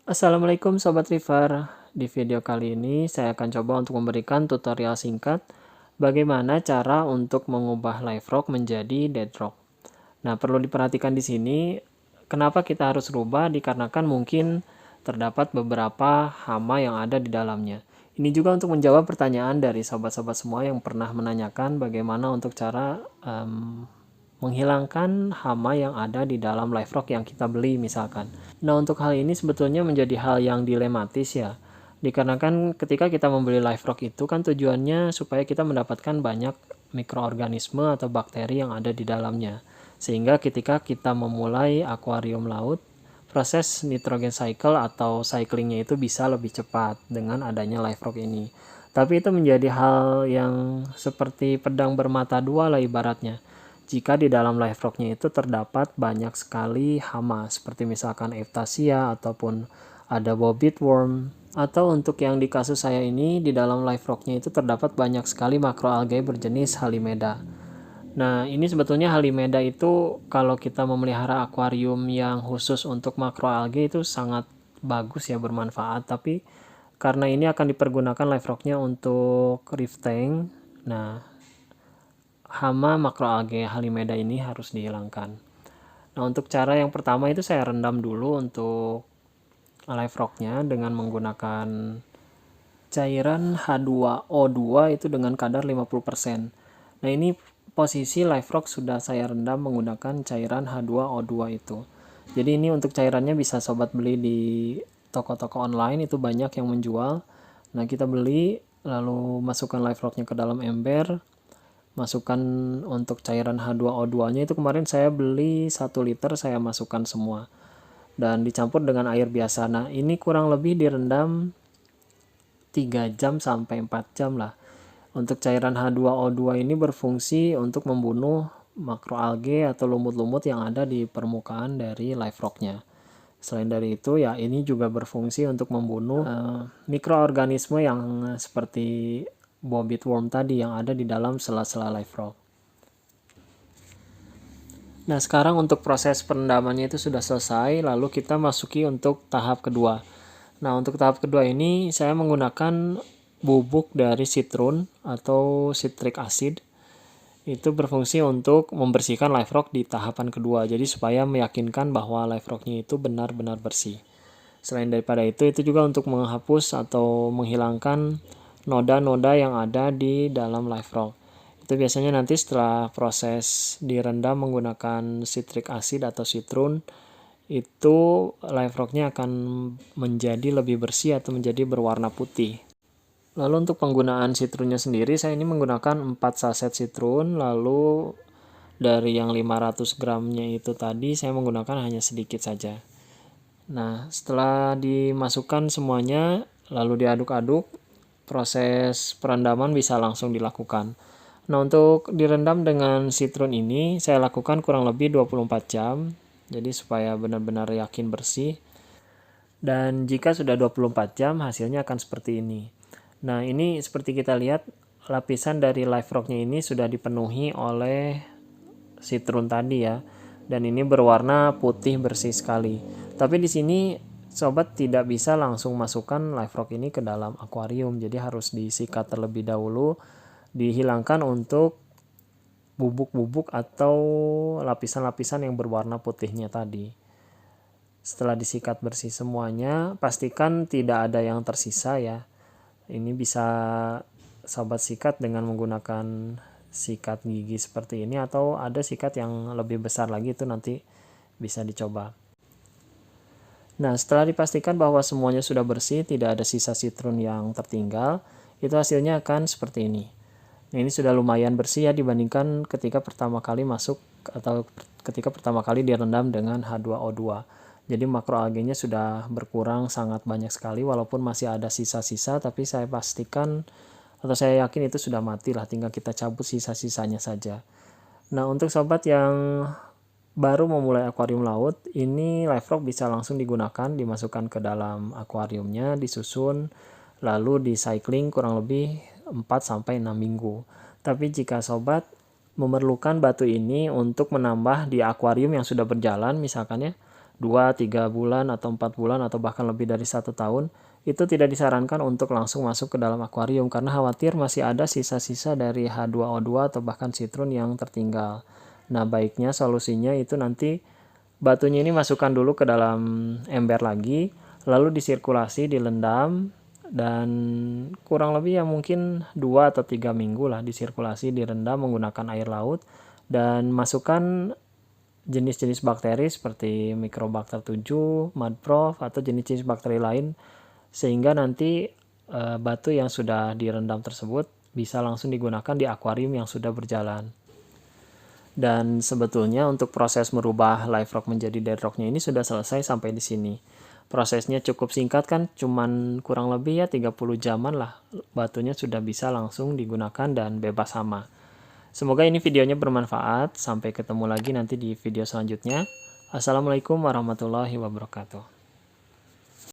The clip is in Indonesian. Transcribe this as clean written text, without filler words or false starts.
Assalamualaikum Sobat River. Di video kali ini saya akan coba untuk memberikan tutorial singkat bagaimana cara untuk mengubah live rock menjadi dead rock. Nah, perlu diperhatikan di sini kenapa kita harus rubah dikarenakan mungkin terdapat beberapa hama yang ada di dalamnya. Ini juga untuk menjawab pertanyaan dari sobat-sobat semua yang pernah menanyakan bagaimana untuk cara menghilangkan hama yang ada di dalam live rock yang kita beli misalkan. Nah, untuk hal ini sebetulnya menjadi hal yang dilematis ya. Dikarenakan ketika kita membeli live rock itu kan tujuannya supaya kita mendapatkan banyak mikroorganisme atau bakteri yang ada di dalamnya. Sehingga ketika kita memulai akuarium laut, proses nitrogen cycle atau cyclingnya itu bisa lebih cepat dengan adanya live rock ini. Tapi itu menjadi hal yang seperti pedang bermata dua lah ibaratnya. Jika di dalam live rocknya itu terdapat banyak sekali hama, seperti misalkan Aiptasia ataupun ada bobit worm, atau untuk yang di kasus saya ini di dalam live rocknya itu terdapat banyak sekali makroalgae berjenis Halimeda. Nah, ini sebetulnya Halimeda itu kalau kita memelihara akuarium yang khusus untuk makroalgae itu sangat bagus ya, bermanfaat. Tapi karena ini akan dipergunakan live rocknya untuk reef tank, nah hama makroalgae Halimeda ini harus dihilangkan. Nah, untuk cara yang pertama itu saya rendam dulu untuk live rocknya dengan menggunakan cairan H2O2 itu dengan kadar 50%. Nah, ini posisi live rock sudah saya rendam menggunakan cairan H2O2 itu. Jadi ini untuk cairannya bisa sobat beli di toko-toko online, itu banyak yang menjual. Nah, kita beli lalu masukkan live rocknya ke dalam ember, masukkan untuk cairan H2O2 nya itu kemarin saya beli 1 liter, saya masukkan semua dan dicampur dengan air biasa. Nah, ini kurang lebih direndam 3 jam sampai 4 jam lah. Untuk cairan H2O2 ini berfungsi untuk membunuh makroalgae atau lumut-lumut yang ada di permukaan dari live rocknya. Selain dari itu ya ini juga berfungsi untuk membunuh mikroorganisme yang seperti bobit worm tadi yang ada di dalam sela-sela live rock. Nah, sekarang untuk proses perendamannya itu sudah selesai, lalu kita masuki untuk tahap kedua. Nah, untuk tahap kedua ini saya menggunakan bubuk dari citrun atau citric acid. Itu berfungsi untuk membersihkan live rock di tahapan kedua. Jadi supaya meyakinkan bahwa live rocknya itu benar-benar bersih. Selain daripada itu juga untuk menghapus atau menghilangkan noda-noda yang ada di dalam live rock. Itu biasanya nanti setelah proses direndam menggunakan citric acid atau citrun, itu live rocknya akan menjadi lebih bersih atau menjadi berwarna putih. Lalu untuk penggunaan citrunnya sendiri, saya ini menggunakan 4 saset citrun, lalu dari yang 500 gramnya itu tadi saya menggunakan hanya sedikit saja. Nah, setelah dimasukkan semuanya, lalu diaduk-aduk, proses perendaman bisa langsung dilakukan. Nah, untuk direndam dengan citrun ini, saya lakukan kurang lebih 24 jam, jadi supaya benar-benar yakin bersih. Dan jika sudah 24 jam, hasilnya akan seperti ini. Nah, ini seperti kita lihat, lapisan dari live rocknya ini sudah dipenuhi oleh citrun tadi ya. Dan ini berwarna putih bersih sekali. Tapi di sini sobat tidak bisa langsung masukkan live rock ini ke dalam akuarium. Jadi harus disikat terlebih dahulu, dihilangkan untuk bubuk-bubuk atau lapisan-lapisan yang berwarna putihnya tadi. Setelah disikat bersih semuanya, pastikan tidak ada yang tersisa ya. Ini bisa sobat sikat dengan menggunakan sikat gigi seperti ini, atau ada sikat yang lebih besar lagi, itu nanti bisa dicoba. Nah, setelah dipastikan bahwa semuanya sudah bersih, tidak ada sisa citrun yang tertinggal, itu hasilnya akan seperti ini. Nah, ini sudah lumayan bersih ya dibandingkan ketika pertama kali masuk atau ketika pertama kali direndam dengan H2O2. Jadi makroalgenya sudah berkurang sangat banyak sekali, walaupun masih ada sisa-sisa, tapi saya pastikan atau saya yakin itu sudah mati lah, tinggal kita cabut sisa-sisanya saja. Nah, untuk sobat yang baru memulai akuarium laut, ini live rock bisa langsung digunakan, dimasukkan ke dalam akuariumnya, disusun, lalu di cycling kurang lebih 4-6 minggu. Tapi jika sobat memerlukan batu ini untuk menambah di akuarium yang sudah berjalan misalkan ya, 2-3 bulan atau 4 bulan atau bahkan lebih dari 1 tahun, itu tidak disarankan untuk langsung masuk ke dalam akuarium karena khawatir masih ada sisa-sisa dari H2O2 atau bahkan sitrun yang tertinggal. Nah, baiknya solusinya itu nanti batunya ini masukkan dulu ke dalam ember lagi, lalu disirkulasi, dilendam, dan kurang lebih ya mungkin 2 atau 3 minggu lah disirkulasi, direndam menggunakan air laut, dan masukkan jenis-jenis bakteri seperti Microbacter 7, Mudprof, atau jenis-jenis bakteri lain sehingga nanti batu yang sudah direndam tersebut bisa langsung digunakan di akuarium yang sudah berjalan. Dan sebetulnya untuk proses merubah live rock menjadi dead rocknya ini sudah selesai sampai di sini. Prosesnya cukup singkat kan, cuman kurang lebih ya 30 jaman lah batunya sudah bisa langsung digunakan dan bebas hama. Semoga ini videonya bermanfaat. Sampai ketemu lagi nanti di video selanjutnya. Assalamualaikum warahmatullahi wabarakatuh.